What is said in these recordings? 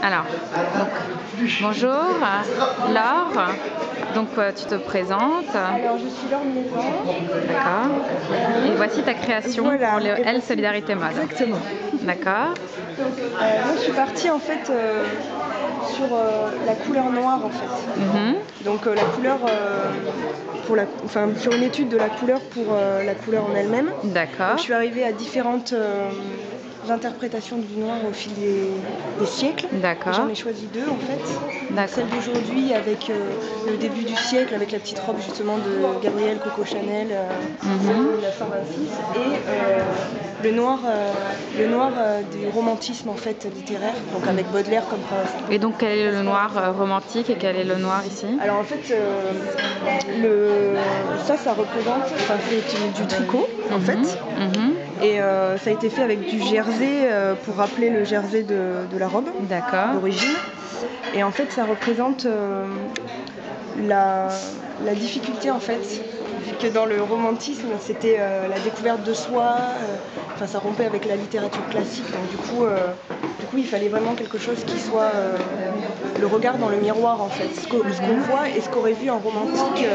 Alors, bonjour, Laure. Donc, tu te présentes. Alors, je suis Laure Maison. D'accord. Et voici ta création Voilà, pour le et L voici- Solidarité Mode. Exactement. D'accord. Donc, moi, je suis partie en fait sur la couleur noire en fait. Donc, la couleur sur une étude de la couleur pour la couleur en elle-même. D'accord. Donc, je suis arrivée à différentes interprétations du noir au fil des siècles. D'accord. J'en ai choisi deux en fait. D'accord. Celle d'aujourd'hui avec le début du siècle, avec la petite robe justement de Gabrielle Coco Chanel, de 1926, et le noir du romantisme en fait littéraire, donc avec Baudelaire comme principe. Et donc, quel est le noir romantique et quel est le noir ici? Alors en fait, ça représente, c'est du tricot en fait. Et ça a été fait avec du jersey pour rappeler le jersey de la robe d'origine. Et en fait, ça représente la difficulté en fait, vu que dans le romantisme, c'était la découverte de soi. Ça rompait avec la littérature classique. Donc du coup, il fallait vraiment quelque chose qui soit le regard dans le miroir en fait, ce qu'on voit et ce qu'aurait vu un romantique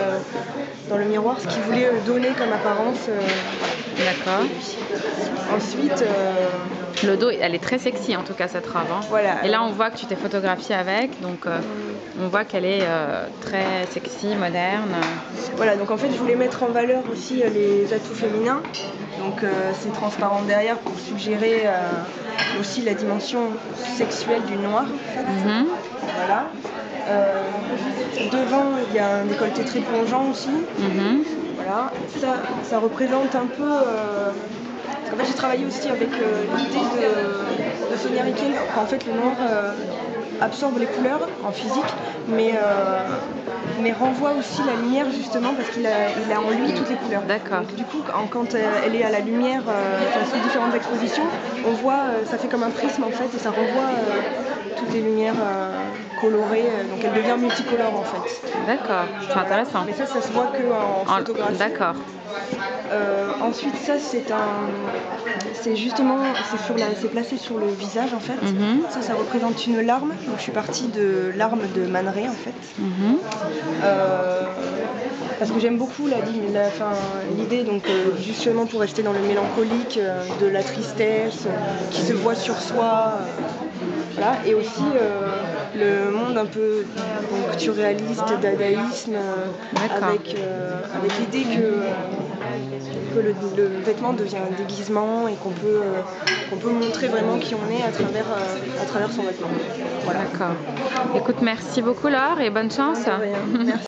dans le miroir, ce qu'il voulait donner comme apparence. D'accord. Ensuite, le dos, elle est très sexy en tout cas cette robe. Voilà. Et là on voit que tu t'es photographiée avec, donc on voit qu'elle est très sexy, moderne. Voilà, donc en fait je voulais mettre en valeur aussi les atouts féminins. Donc c'est transparent derrière pour suggérer aussi la dimension sexuelle du noir. En fait. Voilà. Devant, il y a un décolleté très plongeant aussi. Voilà. Ça représente un peu. Parce qu'en fait, j'ai travaillé aussi avec l'idée de Sonia Rykiel. En fait, le noir absorbe les couleurs en physique, mais renvoie aussi la lumière justement parce qu'il a en lui toutes les couleurs. D'accord. Donc, du coup, quand elle est à la lumière, sous différentes expositions, on voit, ça fait comme un prisme en fait, et ça renvoie toutes les lumières colorées. Donc elle devient multicolore en fait. D'accord, c'est intéressant. Mais ça se voit qu'en photographie. D'accord. Ensuite, ça c'est placé sur le visage en fait. Ça représente une larme. Donc je suis partie de l'arme de Man Ray en fait. Parce que j'aime beaucoup l'idée, donc justement pour rester dans le mélancolique, de la tristesse qui se voit sur soi. Voilà. Et aussi le monde un peu donc, surréaliste, dadaïsme, avec l'idée que le vêtement devient un déguisement et qu'on peut montrer vraiment qui on est à travers son vêtement. Voilà. D'accord. Écoute, merci beaucoup Laure et bonne chance. Merci.